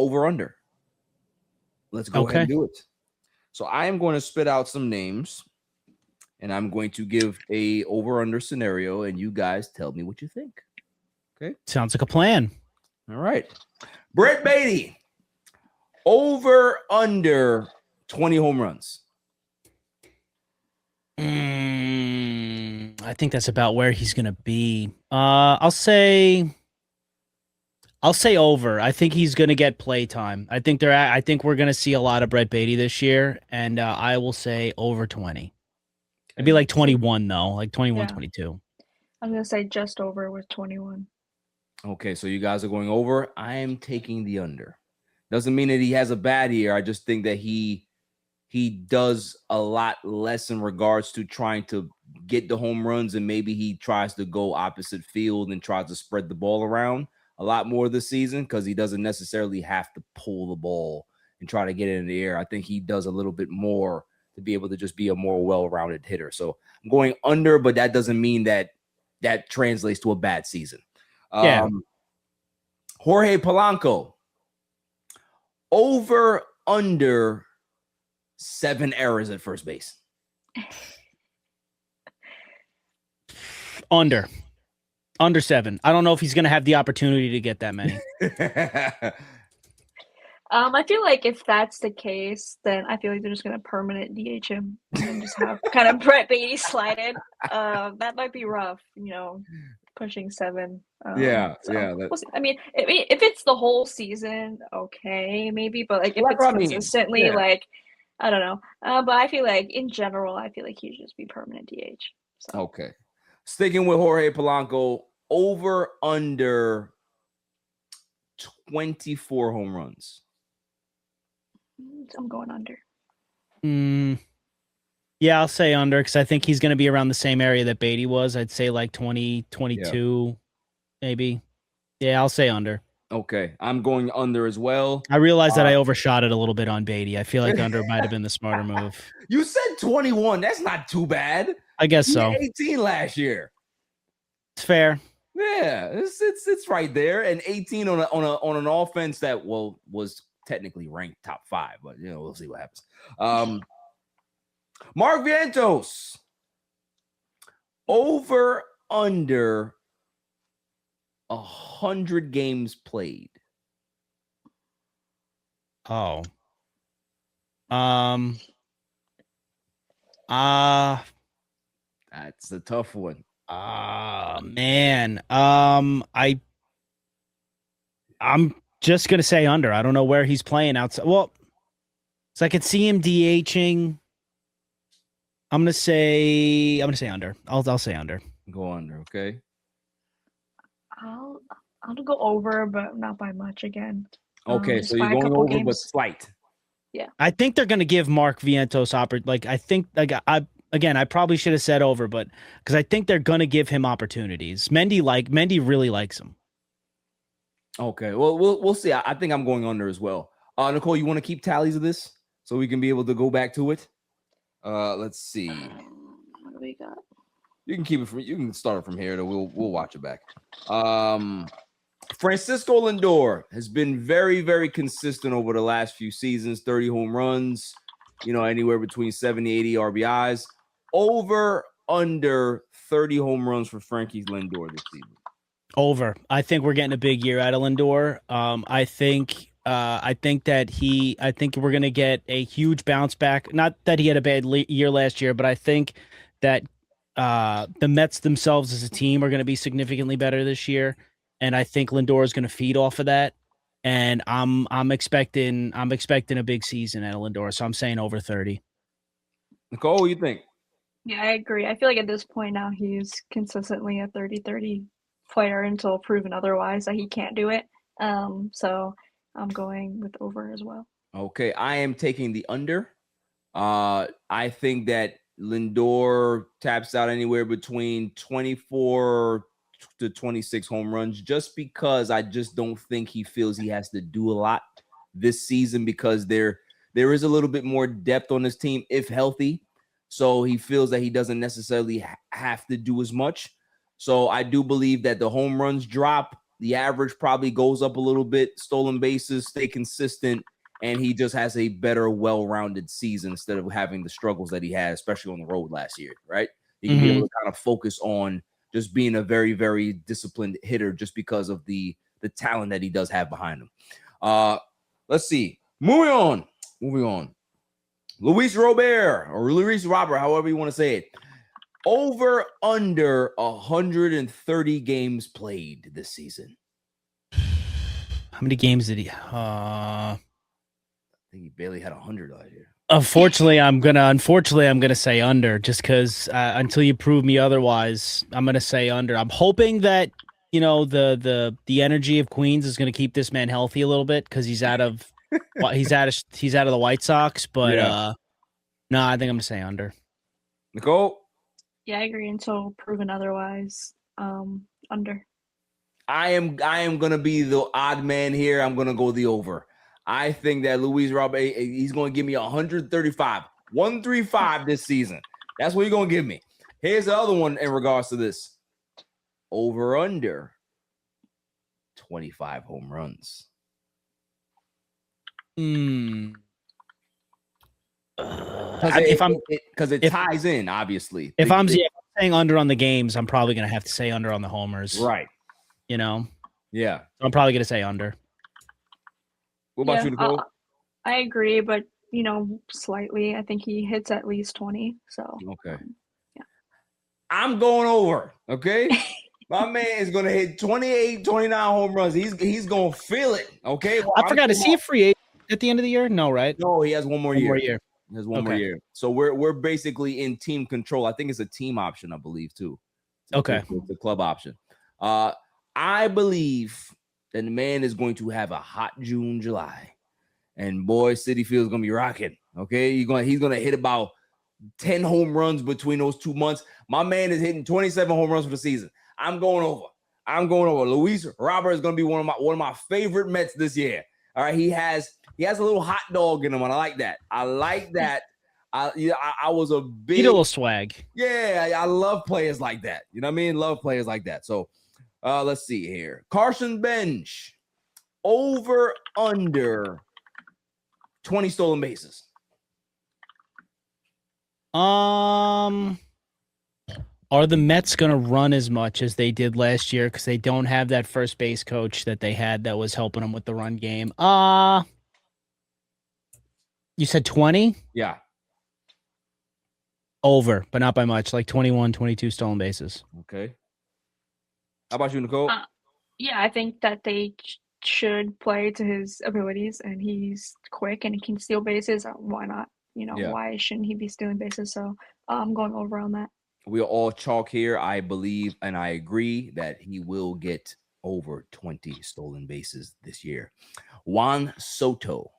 over under. Let's go ahead and do it. So I am going to spit out some names, and I'm going to give a over under scenario, and you guys tell me what you think. Okay. Sounds like a plan. All right. Brett Beatty, over under 20 home runs. I think that's about where he's going to be. I'll say over. I think he's going to get play time. I think we're going to see a lot of Brett Beatty this year, and I will say over 20. It'd be like 21 though, like 21, 22. I'm going to say just over with 21. Okay, so you guys are going over. I am taking the under. Doesn't mean that he has a bad year. I just think that he does a lot less in regards to trying to get the home runs, and maybe he tries to go opposite field and tries to spread the ball around a lot more this season because he doesn't necessarily have to pull the ball and try to get it in the air. I think he does a little bit more to be able to just be a more well-rounded hitter. So I'm going under, but that doesn't mean that translates to a bad season. Yeah. Jorge Polanco, over under 7 errors at first base. Under 7. I don't know if he's going to have the opportunity to get that many. I feel like if that's the case, then I feel like they're just going to permanent DH him and just have kind of Brett Beatty slide in. That might be rough, pushing 7. We'll see. I mean, if it's the whole season, okay, maybe. But like if it's consistently, like I don't know. But I feel like in general, I feel like he should just be permanent DH. So. Okay, sticking with Jorge Polanco, over under 24 home runs. I'm going under. Yeah, I'll say under because I think he's going to be around the same area that Beatty was. I'd say like 20, 22, maybe. Yeah, I'll say under. Okay, I'm going under as well. I realized that I overshot it a little bit on Beatty. I feel like under might have been the smarter move. You said 21. That's not too bad. I guess so. 18 last year. It's fair. Yeah, it's right there, and 18 on an offense that was technically ranked top 5, but we'll see what happens. Mark Vientos, over under 100 games played. Oh. That's a tough one. Man. I'm just gonna say under. I don't know where he's playing outside. Well, so I could see him DHing. I'm gonna say under. I'll say under. Go under, okay. I'll go over, but not by much again. Okay, so you're going over, but slight. Yeah. I think they're gonna give Mark Vientos I probably should have said over, but because I think they're gonna give him opportunities. Mendy really likes him. Okay, well, we'll see. I think I'm going under as well. Nicole, you want to keep tallies of this so we can be able to go back to it? Let's see. What do we got? You can keep it you can start it from here, though. We'll watch it back. Francisco Lindor has been very, very consistent over the last few seasons. 30 home runs, anywhere between 70, 80 RBIs. Over under 30 home runs for Frankie Lindor this season. Over. I think we're getting a big year out of Lindor. I think we're going to get a huge bounce back. Not that he had a bad year last year, but I think that the Mets themselves as a team are going to be significantly better this year, and I think Lindor is going to feed off of that. And I'm expecting a big season out of Lindor, so I'm saying over 30. Nicole, what do you think? Yeah, I agree. I feel like at this point now he's consistently a 30-30 player until proven otherwise that he can't do it. So I'm going with over as well. Okay, I am taking the under. I think that Lindor taps out anywhere between 24 to 26 home runs just because I just don't think he feels he has to do a lot this season because there is a little bit more depth on this team if healthy. So he feels that he doesn't necessarily have to do as much. So I do believe that the home runs drop, The average probably goes up a little bit. Stolen bases stay consistent, and he just has a better, well-rounded season instead of having the struggles that he had, especially on the road last year, right? He can be able to kind of focus on just being a very, very disciplined hitter just because of the talent that he does have behind him. Let's see. Moving on. Luis Robert, however you want to say it. Over under 130 games played this season. How many games did he? I think he barely had 100 last year. Unfortunately, I'm gonna say under, just because until you prove me otherwise, I'm gonna say under. I'm hoping that the energy of Queens is gonna keep this man healthy a little bit, because he's out of he's out of the White Sox. But no, I think I'm gonna say under. Nicole? Yeah, I agree until proven otherwise. Under. I am gonna be the odd man here. I'm gonna go the over. I think that Luis Robert, he's gonna give me 135, 135 this season. That's what you're gonna give me. Here's the other one in regards to this. Over under 25 home runs. Because it ties in, obviously. If I'm saying under on the games, I'm probably gonna have to say under on the homers. Right. Yeah. So I'm probably gonna say under. What about you, Nicole? I agree, but slightly. I think he hits at least 20. So okay. I'm going over. Okay. My man is going to hit 28, 29 home runs. He's going to feel it. Okay. Well, I forgot. Is he a free agent at the end of the year? No, right? No, he has one more year. He has one more Okay. year. So we're basically in team control. I think it's a team option, I believe, too. Okay. It's a club option. I believe that the man is going to have a hot June, July. And boy, Citi Field is going to be rocking. Okay. He's going to hit about 10 home runs between those 2 months. My man is hitting 27 home runs for the season. I'm going over. Luis Robert is going to be one of my favorite Mets this year. All right. He has a little hot dog in him, and I like that. I was a big need a little swag. Yeah, I love players like that. You know what I mean? Love players like that. So let's see here. Carson Bench, over under 20 stolen bases. Are the Mets going to run as much as they did last year, because they don't have that first base coach that they had that was helping them with the run game? You said 20? Yeah. Over, but not by much, like 21, 22 stolen bases. Okay. How about you, Nicole? Yeah, I think that they should play to his abilities, and he's quick and he can steal bases. Why not? Why shouldn't he be stealing bases? So I'm going over on that. We are all chalk here. I believe and I agree that he will get over 20 stolen bases this year. Juan Soto.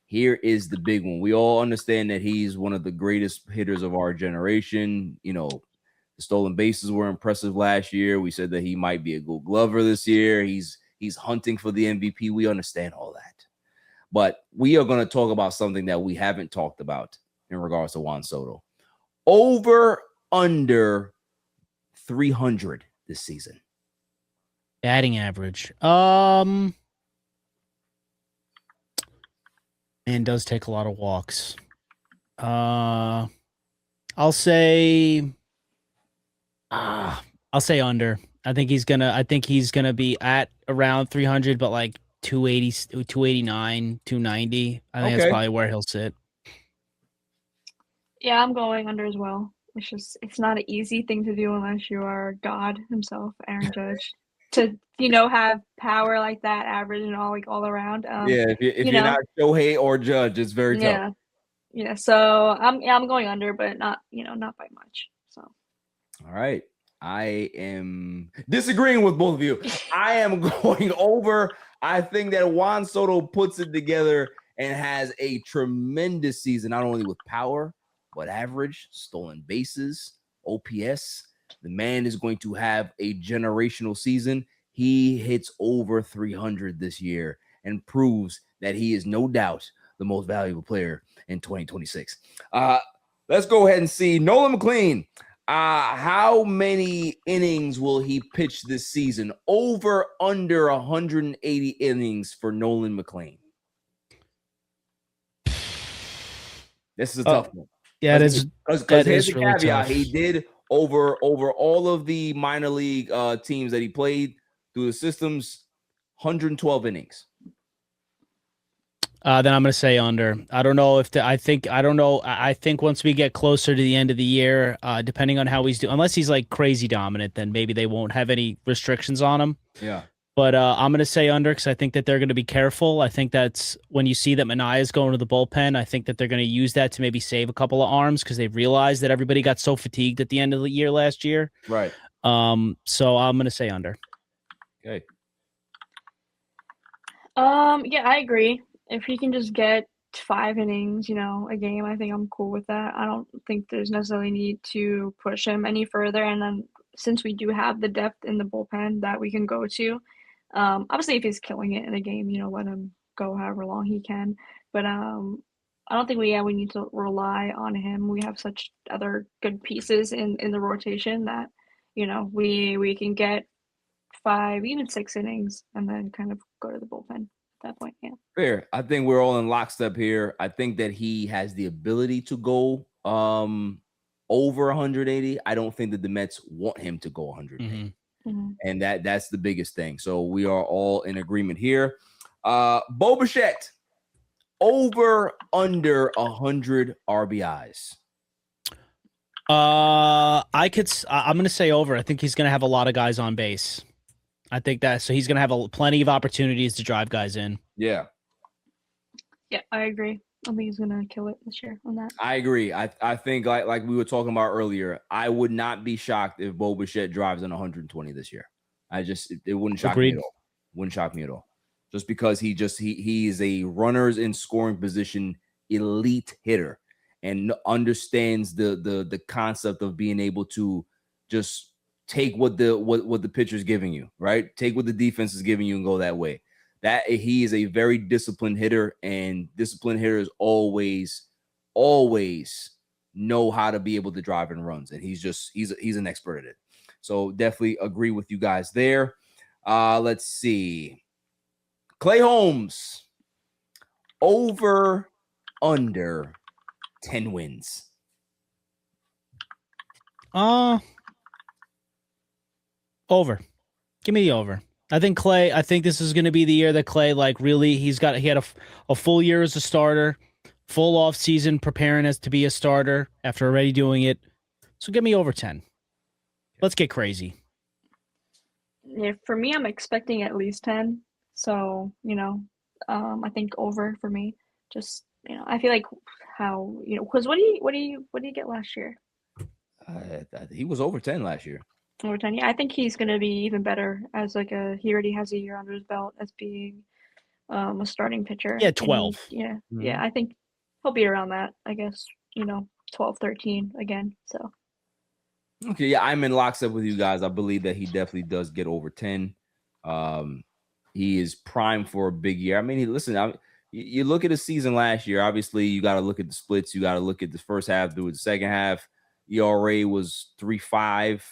Here is the big one. We all understand that he's one of the greatest hitters of our generation. The stolen bases were impressive last year. We said that he might be a Gold Glover this year. He's hunting for the MVP. We understand all that. But we are going to talk about something that we haven't talked about in regards to Juan Soto. Over under 300 this season. Batting average. Man does take a lot of walks. I'll say under. I think he's gonna be at around 300, but like 280, 289, 290. I think that's probably where he'll sit. Yeah, I'm going under as well. It's not an easy thing to do unless you are God himself, Aaron Judge, to have power like that, average and all around. If you're not Shohei or Judge, it's very tough. Yeah. So I'm going under, but not by much. So. All right. I am disagreeing with both of you. I am going over. I think that Juan Soto puts it together and has a tremendous season, not only with power, but average, stolen bases, OPS. The man is going to have a generational season. He hits over 300 this year and proves that he is no doubt the most valuable player in 2026. Let's go ahead and see Nolan McLean. How many innings will he pitch this season? Over, under 180 innings for Nolan McLean. This is a tough one. Yeah, it is. Because here's the really caveat: tough. He did over all of the minor league teams that he played through the systems, 112 innings. Then I'm going to say under. I don't know if I don't know. I think once we get closer to the end of the year, depending on how he's doing, unless he's like crazy dominant, then maybe they won't have any restrictions on him. Yeah. But I'm going to say under because I think that they're going to be careful. I think that's when you see that Manaea's going to the bullpen, I think that they're going to use that to maybe save a couple of arms because they've realized that everybody got so fatigued at the end of the year last year. Right. So I'm going to say under. Okay. Yeah, I agree. If he can just get 5 innings, a game, I think I'm cool with that. I don't think there's necessarily need to push him any further. And then since we do have the depth in the bullpen that we can go to, obviously if he's killing it in a game, let him go however long he can. But I don't think we need to rely on him. We have such other good pieces in the rotation that, we can get 5, even 6 innings and then kind of go to the bullpen. That point, yeah. Fair. I think we're all in lockstep here. I think that he has the ability to go over 180. I don't think that the Mets want him to go 180. Mm-hmm. And that's the biggest thing. So we are all in agreement here. Bo Bichette, over under 100 RBIs. I'm going to say over. I think he's going to have a lot of guys on base. I think that so he's going to have plenty of opportunities to drive guys in. Yeah. Yeah, I agree. I think he's going to kill it this year on that. I agree. I think like we were talking about earlier, I would not be shocked if Bo Bichette drives in 120 this year. It wouldn't shock me at all. Wouldn't shock me at all. Just because he is a runners in scoring position elite hitter and understands the concept of being able to just take what the pitcher's giving you, right? Take what the defense is giving you and go that way. That he is a very disciplined hitter, and disciplined hitters always know how to be able to drive in runs, and he's an expert at it. So definitely agree with you guys there. Let's see. Clay Holmes, over under 10 wins. Over. Give me the over. I think this is going to be the year that Clay, he had a full year as a starter, full off season preparing as to be a starter after already doing it. So give me over 10. Let's get crazy. Yeah, for me, I'm expecting at least 10. So, I think over for me. Just, I feel like how, because what did he get last year? He was over 10 last year. Over 10, yeah. I think he's going to be even better as he already has a year under his belt as being a starting pitcher. Yeah, 12. Yeah, I think he'll be around that, I guess, 12, 13 again, so. Okay, yeah, I'm in lockstep with you guys. I believe that he definitely does get over 10. He is primed for a big year. I mean, you look at his season last year, obviously you got to look at the splits. You got to look at the first half through the second half. ERA was 3.5.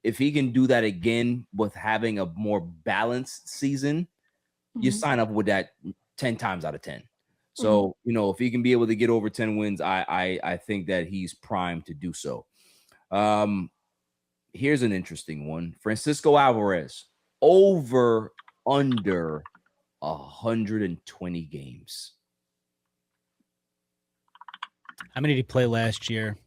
If he can do that again with having a more balanced season, you sign up with that 10 times out of 10. So, if he can be able to get over 10 wins, I think that he's primed to do so. Here's an interesting one. Francisco Alvarez, over under 120 games. How many did he play last year?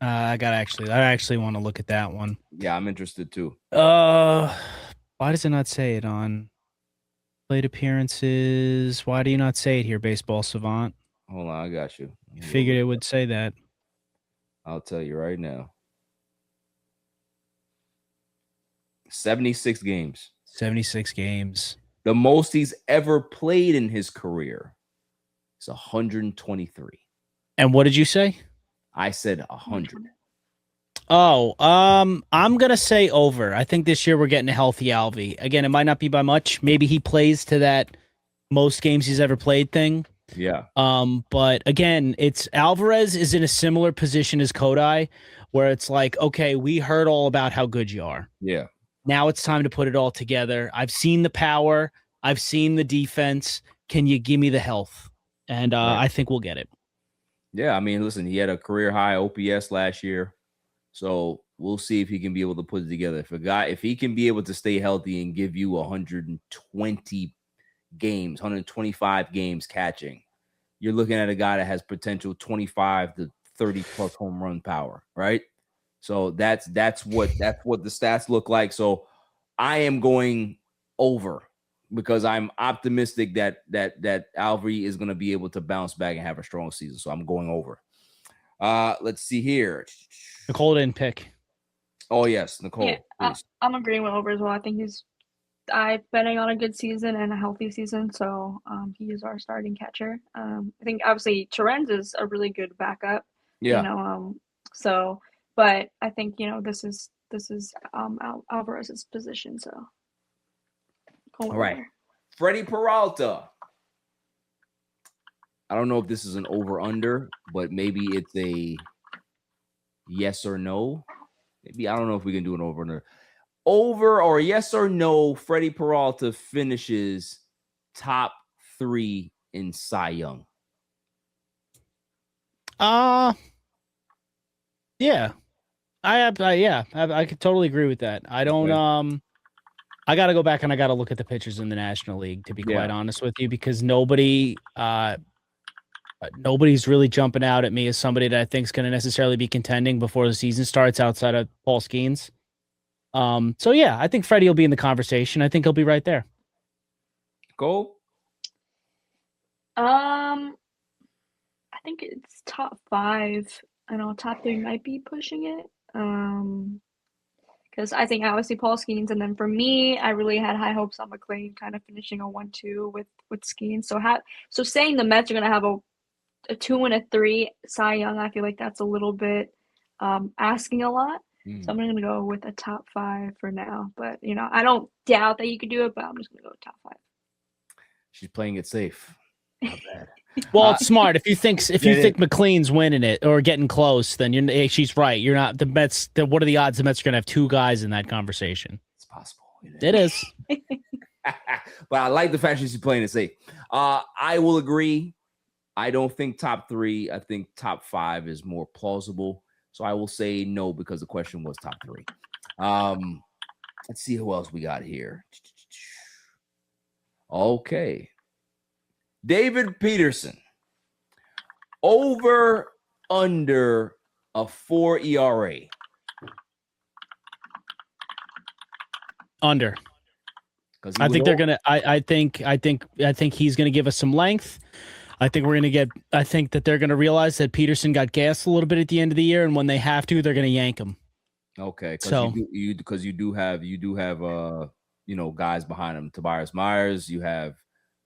I actually want to look at that one. Yeah, I'm interested too. Why does it not say it on plate appearances? Why do you not say it here, Baseball Savant? Hold on, I got you. I figured it would say that. I'll tell you right now. 76 games. 76 games. The most he's ever played in his career is 123. And what did you say? I said 100. Oh, I'm going to say over. I think this year we're getting a healthy Alvy. Again, it might not be by much. Maybe he plays to that most games he's ever played thing. Yeah. But again, it's Alvarez is in a similar position as Kodai, where it's like, okay, we heard all about how good you are. Yeah. Now it's time to put it all together. I've seen the power. I've seen the defense. Can you give me the health? And Right. I think we'll get it. Yeah, I mean, listen, he had a career high OPS last year. So we'll see if he can be able to put it together. If he can be able to stay healthy and give you 120 games, 125 games catching, you're looking at a guy that has potential 25 to 30 plus home run power, right? So that's what the stats look like. So I am going over because I'm optimistic that Alvary is going to be able to bounce back and have a strong season. So I'm going over. Let's see here. Nicole didn't pick. Oh yes, Nicole. Yeah, I'm agreeing with over as well. I think I'm betting on a good season and a healthy season, so he is our starting catcher. I think obviously Terens is a really good backup. Yeah. So, but I think this is Alvarez's position. So, all right, Freddie Peralta. I don't know if this is an over/under, but maybe it's a yes or no. Maybe I don't know if we can do an over/under. Over or yes or no, Freddie Peralta finishes top 3 in Cy Young. Yeah. I could totally agree with that. I don't I got to go back and I got to look at the pitchers in the National League, to be quite honest with you, because nobody's really jumping out at me as somebody that I think is going to necessarily be contending before the season starts outside of Paul Skeens. So yeah, I think Freddie will be in the conversation. I think he'll be right there. Go. I think it's top 5. I know top 3 might be pushing it. Because I think obviously Paul Skeens, and then for me, I really had high hopes on McLean kind of finishing a 1-2 with Skeens. So saying the Mets are gonna have a 2 and a 3 Cy Young, I feel like that's a little bit asking a lot. So I'm gonna go with a top 5 for now. But I don't doubt that you could do it, but I'm just gonna go with top 5. She's playing it safe. Not bad. Well, it's smart. If you think McLean's winning it or getting close, then she's right. You're not the Mets. What are the odds the Mets are going to have 2 guys in that conversation? It's possible. It is. But I like the fact she's playing it safe. I will agree. I don't think top 3. I think top 5 is more plausible. So I will say no because the question was top 3. Let's see who else we got here. Okay. David Peterson, over under a 4 ERA. Under. I think they're gonna. I think he's gonna give us some length. I think that they're gonna realize that Peterson got gassed a little bit at the end of the year, and when they have to, they're gonna yank him. Okay, because you do have guys behind him. Tobias Myers, you have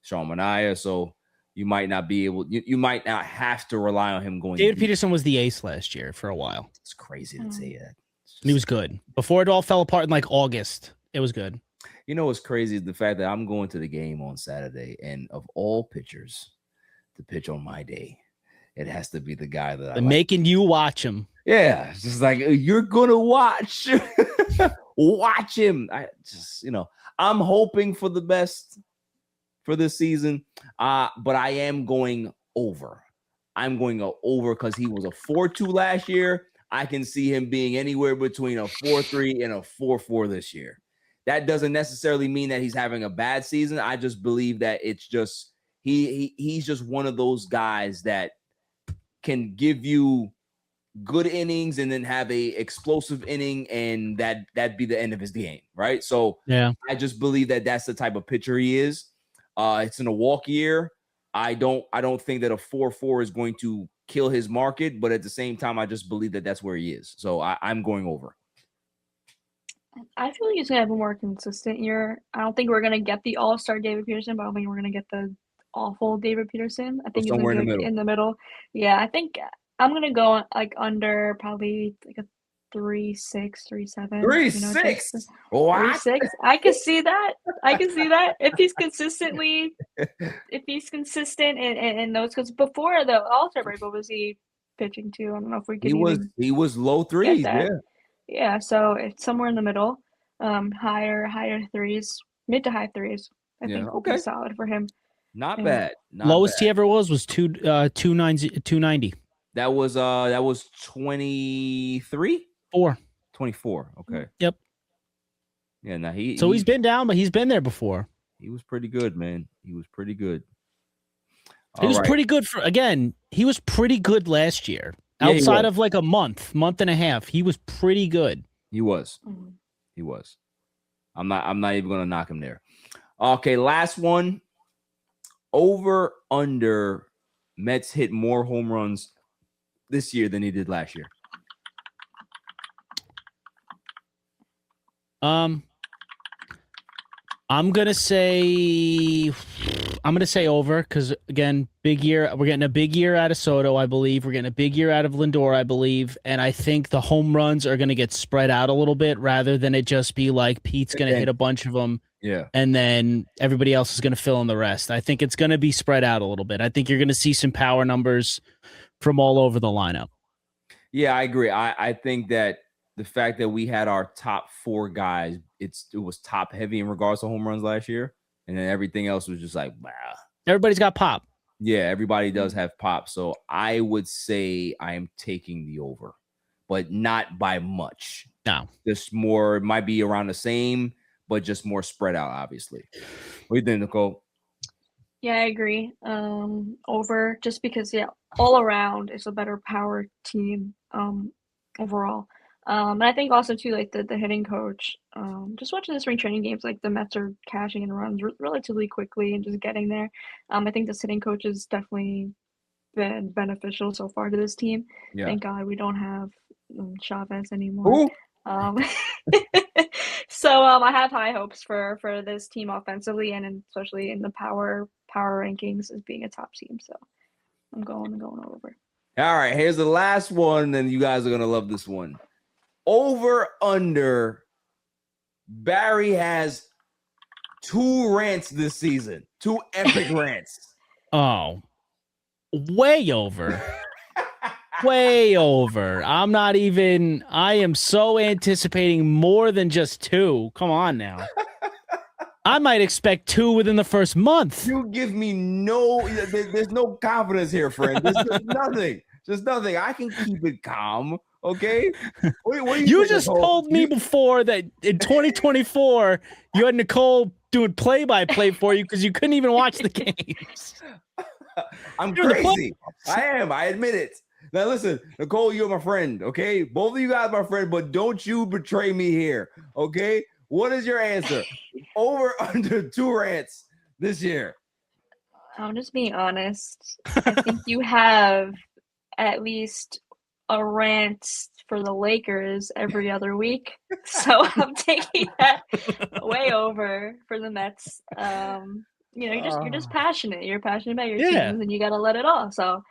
Sean Manaea, so you might not be able. You might not have to rely on him going. David Peterson was the ace last year for a while. It's crazy to say that. He was good before it all fell apart in like August. It was good. What's crazy is the fact that I'm going to the game on Saturday, and of all pitchers to pitch on my day, it has to be the guy that I'm making you watch him. Yeah, it's just like you're gonna watch him. I'm hoping for the best for this season, but I am going over. I'm going over because he was a 4.2 last year. I can see him being anywhere between a 4.3 and a 4.4 this year. That doesn't necessarily mean that he's having a bad season. I just believe that it's just he's just one of those guys that can give you good innings and then have a explosive inning, and that'd be the end of his game, right? So yeah, I just believe that that's the type of pitcher he is. It's in a walk year. I don't think that a 4.4 is going to kill his market, but at the same time, I just believe that that's where he is. So I'm going over. I feel like he's gonna have a more consistent year. I don't think we're gonna get the all-star David Peterson, but I don't think we're gonna get the awful David Peterson. I think he's somewhere gonna be in the middle. Yeah, I think I'm gonna go like under probably like a 3.6, 3.7. 3.6. What? 3.6. I can see that. If he's consistently if he's consistent in those, because before the All-Star break, what was he pitching to? I don't know if we could He was low get threes, that. yeah. Yeah, so it's somewhere in the middle, higher threes, mid to high threes. I Yeah, think will be solid for him. Not Yeah. bad. Not Lowest bad. he ever was 290. That was 23? 24. Okay. Yep. Yeah, now he's been down, but he's been there before. He was pretty good, man. He was pretty good. He was pretty good he was pretty good last year. Yeah, Outside of like a month and a half, he was pretty good. He was. He was. I'm not even gonna knock him there. Okay, last one. Over under Mets hit more home runs this year than he did last year. I'm gonna say over, because again, big year. We're getting a big year out of Soto, I believe. We're getting a big year out of Lindor, I believe, and I think the home runs are gonna get spread out a little bit rather than it just be like Pete's gonna hit a bunch of them, and then everybody else is gonna fill in the rest. I think it's gonna be spread out a little bit. I think you're gonna see some power numbers from all over the lineup. Yeah, I agree. I think that the fact that we had our top 4 guys, it was top heavy in regards to home runs last year, and then everything else was just like, wow. Everybody's got pop. Yeah, everybody does have pop. So I would say I am taking the over, but not by much. No, just more. It might be around the same, but just more spread out. Obviously, what do you think, Nicole? Yeah, I agree. Over, just because all around is a better power team overall. And I think also too, like the hitting coach, just watching the spring training games, like the Mets are cashing in runs relatively quickly and just getting there. I think this hitting coach has definitely been beneficial so far to this team. Yeah. Thank God we don't have Chavez anymore. So I have high hopes for this team offensively, and especially in the power rankings as being a top team. So I'm going over. All right, here's the last one, and you guys are gonna love this one. Over under. Barry has 2 rants this season. 2 epic rants. Oh, way over. Way over. I am so anticipating more than just 2. Come on now. I might expect 2 within the first month. You give me there's no confidence here, friend. There's just nothing. Just nothing. I can keep it calm. Okay. What you just told me before that in 2024 you had Nicole doing play-by-play for you because you couldn't even watch the games. I'm crazy. I am. I admit it. Now listen, Nicole, you're my friend. Okay, both of you guys are my friend, but don't you betray me here. Okay, what is your answer? Over under 2 rants this year? I'm just being honest. I think you have at least a rant for the Lakers every other week, so I'm taking that way over for the Mets. You're just passionate. You're passionate about your teams, and you got to let it all. So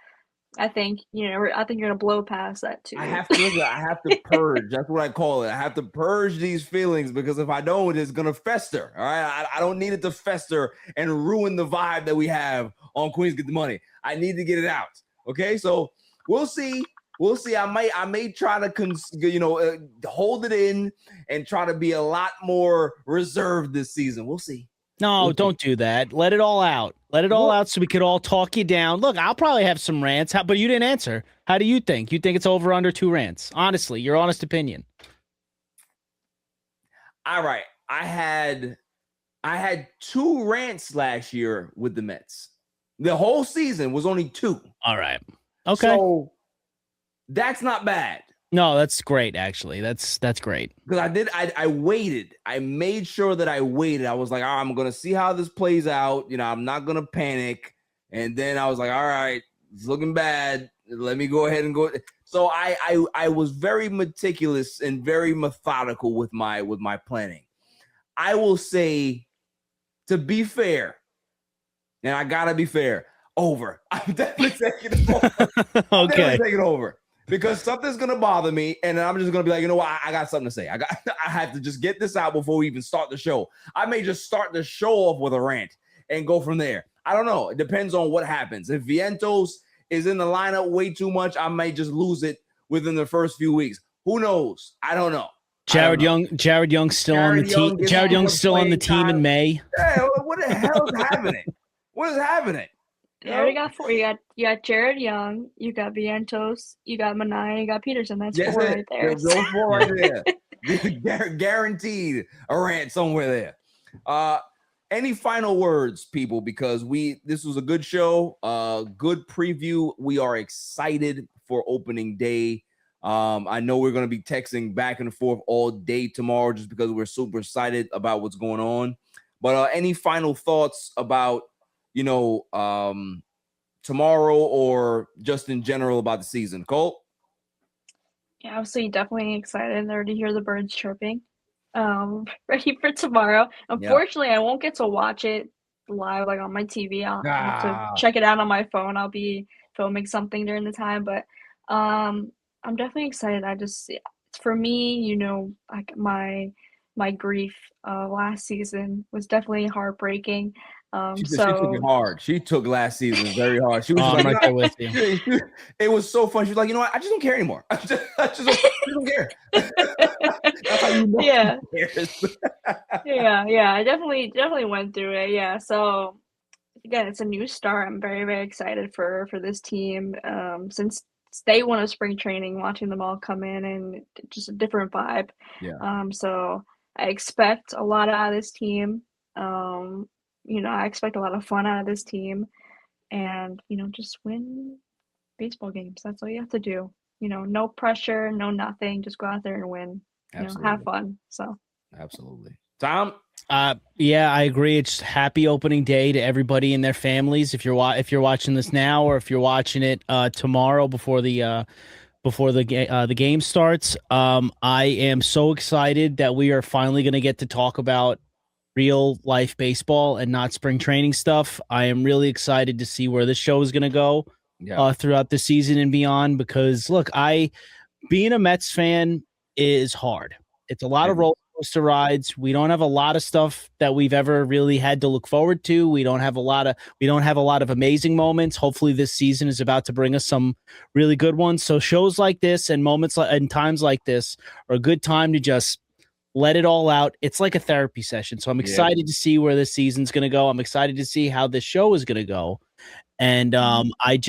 I think you're gonna blow past that too. I have to purge. That's what I call it. I have to purge these feelings, because if I don't, it's gonna fester. All right, I don't need it to fester and ruin the vibe that we have on Queens Get the Money. I need to get it out. Okay, so we'll see. We'll see. I may try to hold it in and try to be a lot more reserved this season. We'll see. No, don't do that. Let it all out. Let it all out so we could all talk you down. Look, I'll probably have some rants, but you didn't answer. How do you think? You think it's over under 2 rants? Honestly, your honest opinion. All right. I had 2 rants last year with the Mets. The whole season was only 2. All right. Okay. So that's not bad. No, that's great, actually. That's great. Because I waited. I made sure that I waited. I was like, all right, I'm going to see how this plays out. I'm not going to panic. And then I was like, all right, it's looking bad. Let me go ahead and go. So I was very meticulous and very methodical with my planning. I will say, to be fair, and I got to be fair, over. I'm definitely taking it over. Okay. Taking over. Because something's gonna bother me, and then I'm just gonna be like, you know what? I got something to say. I have to just get this out before we even start the show. I may just start the show off with a rant and go from there. I don't know. It depends on what happens. If Vientos is in the lineup way too much, I might just lose it within the first few weeks. Who knows? I don't know. Jared Young's still on the team. Jared Young's still on the team in May. Yeah, what the hell is happening? What is happening? You already got 4. You got Jared Young, you got Vientos, you got Manai, you got Peterson. That's 4 right there. Those 4 right there. Guaranteed a rant somewhere there. Any final words, people? Because this was a good show, good preview. We are excited for opening day. I know we're going to be texting back and forth all day tomorrow just because we're super excited about what's going on. But any final thoughts about, tomorrow or just in general about the season? Cole? Yeah, obviously definitely excited there to hear the birds chirping. Ready for tomorrow. Unfortunately, I won't get to watch it live like on my TV. I'll have to check it out on my phone. I'll be filming something during the time, but I'm definitely excited. For me, like my grief last season was definitely heartbreaking. She took it hard. She took last season very hard. She was I'm right there with you. It was so fun. She was like, you know what? I just don't care anymore. I just don't care. That's how you know. Yeah. Yeah. I definitely went through it. Yeah. So again, it's a new start. I'm very, very excited for this team. Since day one of spring training, watching them all come in and just a different vibe. Yeah. So I expect a lot out of this team. I expect a lot of fun out of this team and, just win baseball games. That's all you have to do. No pressure, no nothing. Just go out there and win. Have fun. So absolutely. Tom? Yeah, I agree. It's happy opening day to everybody and their families. If you're watching this now or if you're watching it tomorrow before the game starts, I am so excited that we are finally going to get to talk about real life baseball and not spring training stuff. I am really excited to see where this show is going to go throughout the season and beyond, because look, being a Mets fan is hard. It's a lot of roller coaster rides. We don't have a lot of stuff that we've ever really had to look forward to. We don't have a lot of amazing moments. Hopefully this season is about to bring us some really good ones. So shows like this and times like this are a good time to just let it all out. It's like a therapy session. So I'm excited to see where this season's going to go. I'm excited to see how this show is going to go. And I've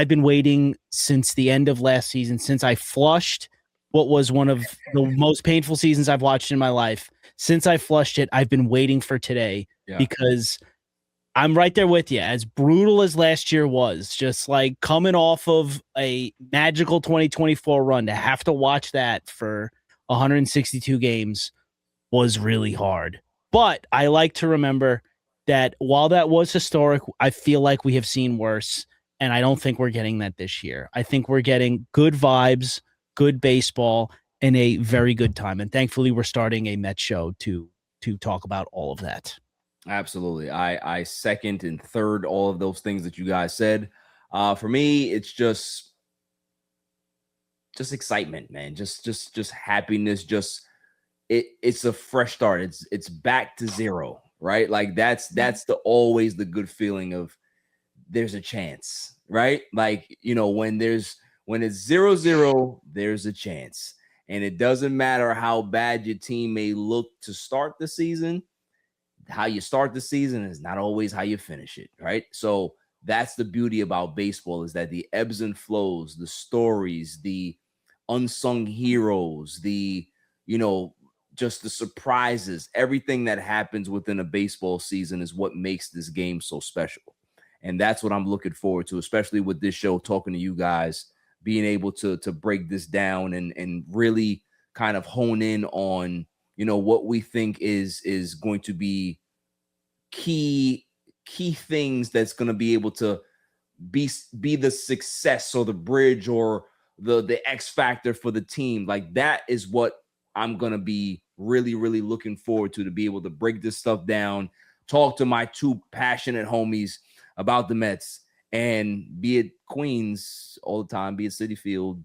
been waiting since the end of last season, since I flushed what was one of the most painful seasons I've watched in my life. Since I flushed it, I've been waiting for today because I'm right there with you. As brutal as last year was, just like coming off of a magical 2024 run, to have to watch that for 162 games was really hard. But I like to remember that while that was historic, I feel like we have seen worse, and I don't think we're getting that this year. I think we're getting good vibes, good baseball, and a very good time. And thankfully, we're starting a Mets show to talk about all of that. Absolutely. I second and third all of those things that you guys said. For me, it's just excitement, man. Just happiness. It's a fresh start. It's back to zero, right? Like that's always the good feeling of there's a chance, right? Like, when it's 0-0, there's a chance. And it doesn't matter how bad your team may look to start the season. How you start the season is not always how you finish it, right? So that's the beauty about baseball, is that the ebbs and flows, the stories, the unsung heroes, the just the surprises, everything that happens within a baseball season is what makes this game so special. And that's what I'm looking forward to, especially with this show, talking to you guys, being able to break this down and really kind of hone in on what we think is going to be key things that's going to be able to be the success or the bridge or the X factor for the team. Like, that is what I'm going to be really, really looking forward to be able to break this stuff down, talk to my two passionate homies about the Mets, and be it Queens all the time, be it Citi Field,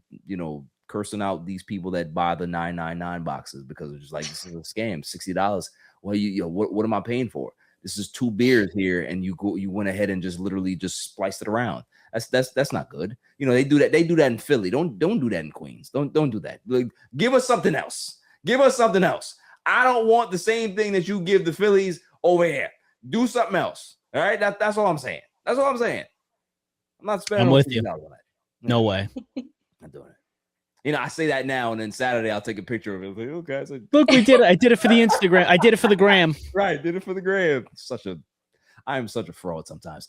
cursing out these people that buy the 999 boxes because it's just like, this is a scam, $60. Well, what am I paying for? this is 2 beers here, and you went ahead and just literally just spliced it around. That's not good. You know, they do that in Philly. Don't do that in Queens. Don't do that. Like, give us something else. Give us something else. I don't want the same thing that you give the Phillies over here. Do something else. All right, that's all I'm saying. That's all I'm saying. I'm not spending. I'm with you. On that. No way. I'm doing it. You know, I say that now, and then Saturday I'll take a picture of it. Like, oh, guys, look, we did it. I did it for the Instagram. I did it for the gram. Right, did it for the gram. I am such a fraud sometimes.